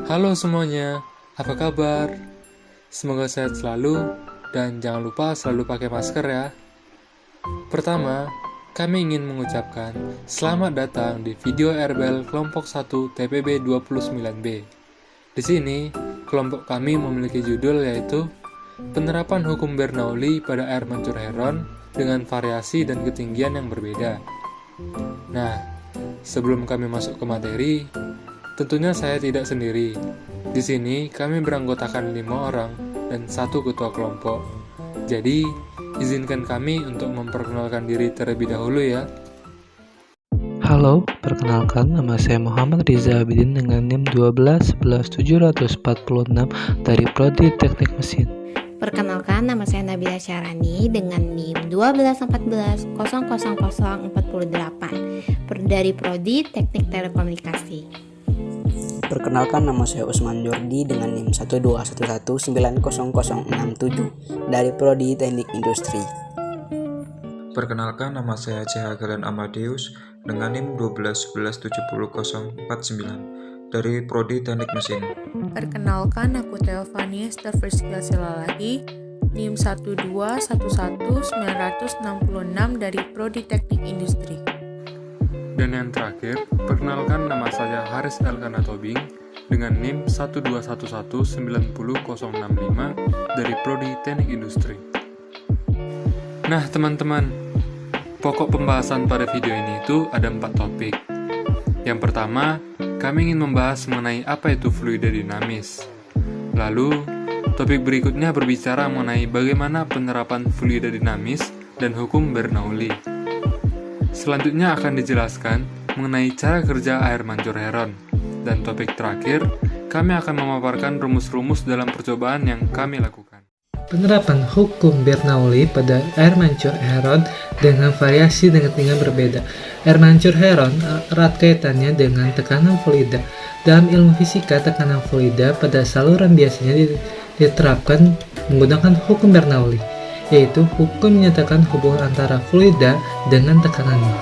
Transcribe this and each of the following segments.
Halo semuanya, apa kabar? Semoga sehat selalu dan jangan lupa selalu pakai masker ya. Pertama, kami ingin mengucapkan selamat datang di video Airbel kelompok 1 TPB 29B. Di sini, kelompok kami memiliki judul yaitu Penerapan Hukum Bernoulli pada air mancur heron dengan variasi dan ketinggian yang berbeda. Nah, sebelum kami masuk ke materi, tentunya saya tidak sendiri. Di sini kami beranggotakan 5 orang dan 1 ketua kelompok. Jadi, izinkan kami untuk memperkenalkan diri terlebih dahulu ya. Halo, perkenalkan nama saya Muhammad Riza Abidin dengan NIM 1211746 dari Prodi Teknik Mesin. Perkenalkan, nama saya Nabila Syarani dengan NIM 121400048 dari Prodi Teknik Telekomunikasi. Perkenalkan, nama saya Usman Jordi dengan NIM 121190067 dari Prodi Teknik Industri. Perkenalkan, nama saya CH Galen Amadeus dengan NIM 121070049 dari Prodi Teknik Mesin. Perkenalkan, aku Teofania Starfriskila Silalahi, NIM 1211966 dari Prodi Teknik Industri. Dan yang terakhir, perkenalkan nama saya Haris Elkana Tobing dengan NIM 121190065 dari Prodi Teknik Industri. Nah teman-teman, pokok pembahasan pada video ini itu ada 4 topik. Yang pertama, kami ingin membahas mengenai apa itu fluida dinamis. Lalu, topik berikutnya berbicara mengenai bagaimana penerapan fluida dinamis dan hukum Bernoulli. Selanjutnya akan dijelaskan mengenai cara kerja air mancur heron. Dan topik terakhir, kami akan memaparkan rumus-rumus dalam percobaan yang kami lakukan. Penerapan hukum Bernoulli pada air mancur heron dengan variasi dan ketinggian berbeda. Air mancur heron erat kaitannya dengan tekanan fluida. Dalam ilmu fisika, tekanan fluida pada saluran biasanya diterapkan menggunakan hukum Bernoulli, yaitu hukum menyatakan hubungan antara fluida dengan tekanannya.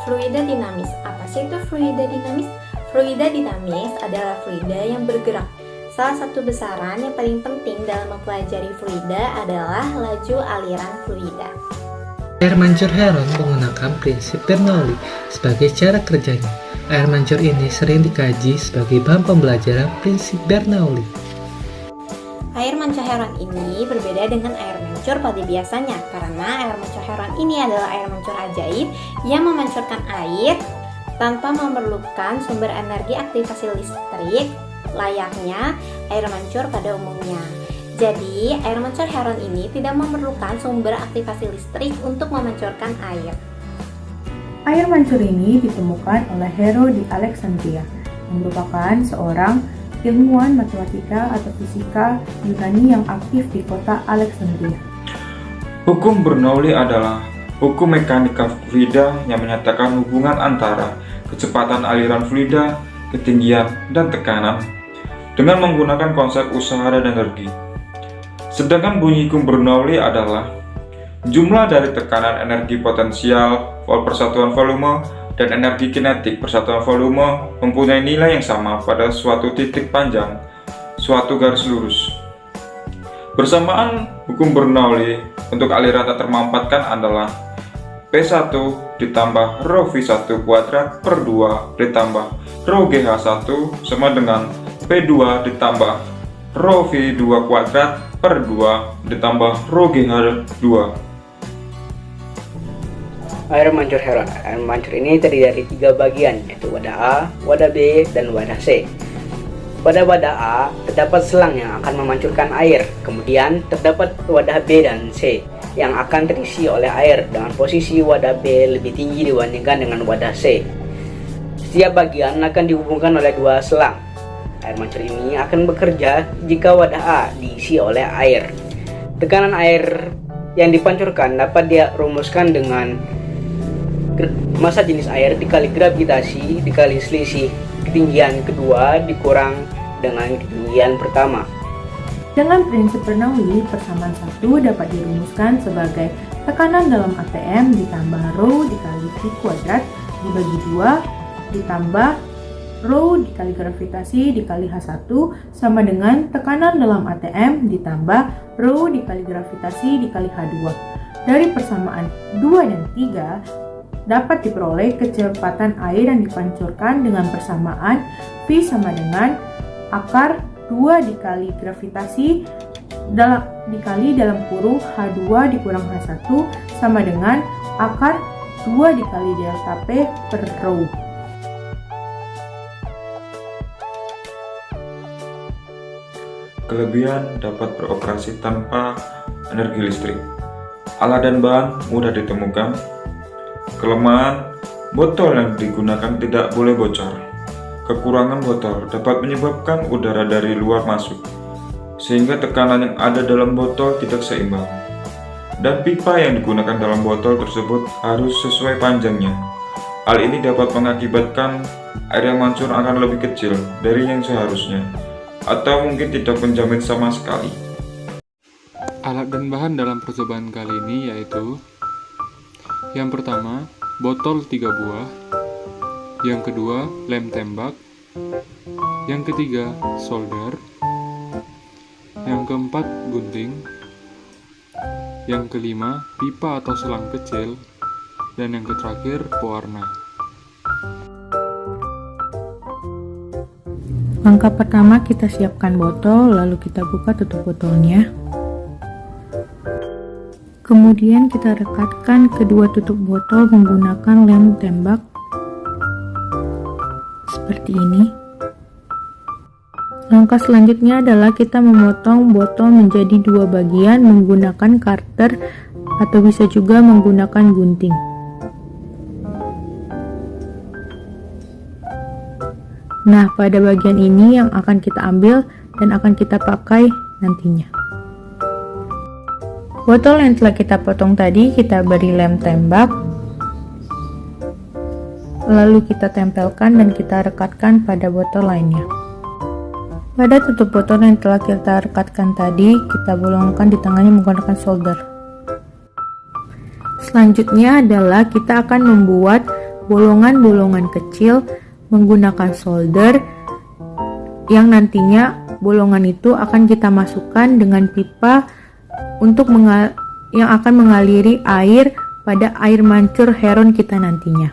Fluida dinamis. Apa sih itu fluida dinamis? Fluida dinamis adalah fluida yang bergerak. Salah satu besaran yang paling penting dalam mempelajari fluida adalah laju aliran fluida. Air mancur heron menggunakan prinsip Bernoulli sebagai cara kerjanya. Air mancur ini sering dikaji sebagai bahan pembelajaran prinsip Bernoulli. Air mancur heron ini berbeda dengan air mancur pada biasanya karena air mancur heron ini adalah air mancur ajaib yang memancurkan air tanpa memerlukan sumber energi aktivasi listrik layaknya air mancur pada umumnya. Jadi, air mancur heron ini tidak memerlukan sumber aktivasi listrik untuk memancurkan air. Air mancur ini ditemukan oleh Hero di Alexandria, yang merupakan seorang ilmuwan matematika atau fisika Yunani yang aktif di kota Alexandria. Hukum Bernoulli adalah hukum mekanika fluida yang menyatakan hubungan antara kecepatan aliran fluida, ketinggian, dan tekanan dengan menggunakan konsep usaha dan energi. Sedangkan bunyi hukum Bernoulli adalah jumlah dari tekanan energi potensial volt persatuan volume dan energi kinetik persatuan volume mempunyai nilai yang sama pada suatu titik panjang suatu garis lurus. Bersamaan, hukum Bernoulli untuk aliran tak termampatkan adalah P1 ditambah rho V1 kuadrat per 2 ditambah rho GH1 sama dengan P2 ditambah rho V2 kuadrat per 2 ditambah rho GH2. Air mancur heron. Air mancur ini terdiri dari 3 bagian, yaitu wadah A, wadah B, dan wadah C. Pada wadah A terdapat selang yang akan memancurkan air, kemudian terdapat wadah B dan C yang akan terisi oleh air dengan posisi wadah B lebih tinggi dibandingkan dengan wadah C. Setiap bagian akan dihubungkan oleh 2 selang. Air mancur ini akan bekerja jika wadah A diisi oleh air. Tekanan air yang dipancurkan dapat dirumuskan dengan massa jenis air dikali gravitasi dikali selisih ketinggian kedua dikurang dengan ketinggian pertama. Dengan prinsip Bernoulli, persamaan 1 dapat dirumuskan sebagai tekanan dalam atm ditambah rho dikali V kuadrat dibagi 2 ditambah Rho dikali gravitasi dikali H1 sama dengan tekanan dalam ATM ditambah Rho dikali gravitasi dikali H2. Dari persamaan 2 dan 3 dapat diperoleh kecepatan air yang dipancurkan dengan persamaan V sama dengan akar 2 dikali gravitasi dikali dalam kurung H2 dikurang H1 sama dengan akar 2 dikali delta P per Rho. Kelebihan dapat beroperasi tanpa energi listrik. Alat dan bahan mudah ditemukan. Kelemahan, botol yang digunakan tidak boleh bocor. Kekurangan botol dapat menyebabkan udara dari luar masuk, sehingga tekanan yang ada dalam botol tidak seimbang. Dan pipa yang digunakan dalam botol tersebut harus sesuai panjangnya. Hal ini dapat mengakibatkan air yang mancur akan lebih kecil dari yang seharusnya, atau mungkin tidak menjamin sama sekali. Alat dan bahan dalam percobaan kali ini yaitu: yang pertama, botol 3 buah. Yang kedua, lem tembak. Yang ketiga, solder. Yang keempat, gunting. Yang kelima, pipa atau selang kecil. Dan yang terakhir, pewarna. Langkah pertama, kita siapkan botol, lalu kita buka tutup botolnya. Kemudian kita rekatkan kedua tutup botol menggunakan lem tembak seperti ini. Langkah selanjutnya adalah kita memotong botol menjadi 2 bagian menggunakan cutter atau bisa juga menggunakan gunting. Nah, pada bagian ini yang akan kita ambil dan akan kita pakai nantinya. Botol yang telah kita potong tadi kita beri lem tembak, lalu kita tempelkan dan kita rekatkan pada botol lainnya. Pada tutup botol yang telah kita rekatkan tadi, kita bolongkan di tengahnya menggunakan solder. Selanjutnya adalah kita akan membuat bolongan-bolongan kecil menggunakan solder, yang nantinya bolongan itu akan kita masukkan dengan pipa yang akan mengaliri air pada air mancur heron kita nantinya.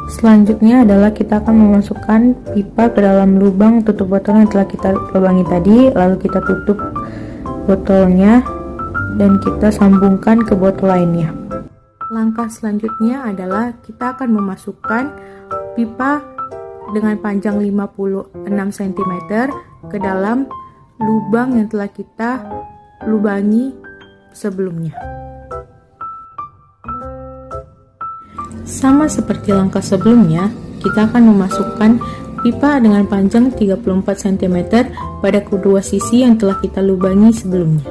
Selanjutnya adalah kita akan memasukkan pipa ke dalam lubang tutup botol yang telah kita lubangi tadi, lalu kita tutup botolnya dan kita sambungkan ke botol lainnya. Langkah selanjutnya adalah kita akan memasukkan pipa dengan panjang 56 cm ke dalam lubang yang telah kita lubangi sebelumnya. Sama seperti langkah sebelumnya, kita akan memasukkan pipa dengan panjang 34 cm pada kedua sisi yang telah kita lubangi sebelumnya.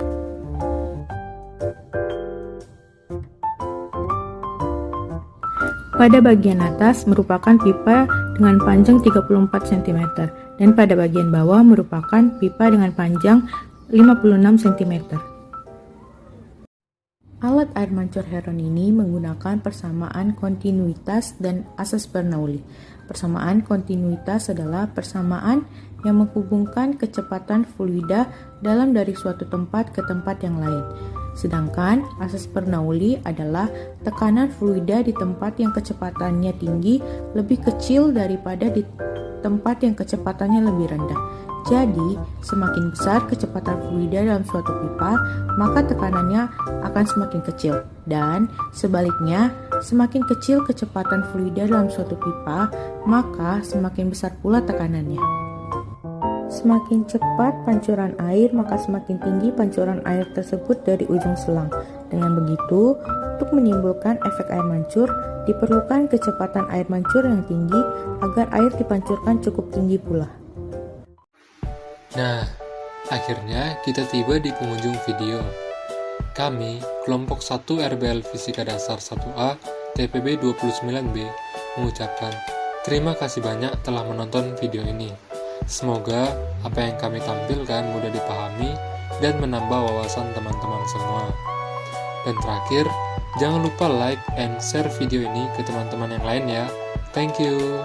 Pada bagian atas merupakan pipa dengan panjang 34 cm dan pada bagian bawah merupakan pipa dengan panjang 56 cm. Alat air mancur heron ini menggunakan persamaan kontinuitas dan asas Bernoulli. Persamaan kontinuitas adalah persamaan yang menghubungkan kecepatan fluida dalam dari suatu tempat ke tempat yang lain. Sedangkan asas Bernoulli adalah tekanan fluida di tempat yang kecepatannya tinggi lebih kecil daripada di tempat yang kecepatannya lebih rendah. Jadi, semakin besar kecepatan fluida dalam suatu pipa, maka tekanannya akan semakin kecil. Dan sebaliknya, semakin kecil kecepatan fluida dalam suatu pipa, maka semakin besar pula tekanannya. Semakin cepat pancuran air, maka semakin tinggi pancuran air tersebut dari ujung selang. Dengan begitu, untuk menimbulkan efek air mancur, diperlukan kecepatan air mancur yang tinggi agar air dipancurkan cukup tinggi pula. Nah, akhirnya kita tiba di penghujung video. Kami, kelompok 1 RBL Fisika Dasar 1A TPB 29B, mengucapkan terima kasih banyak telah menonton video ini. Semoga apa yang kami tampilkan mudah dipahami dan menambah wawasan teman-teman semua. Dan terakhir, Jangan lupa like and share video ini ke teman-teman yang lain ya. Thank you.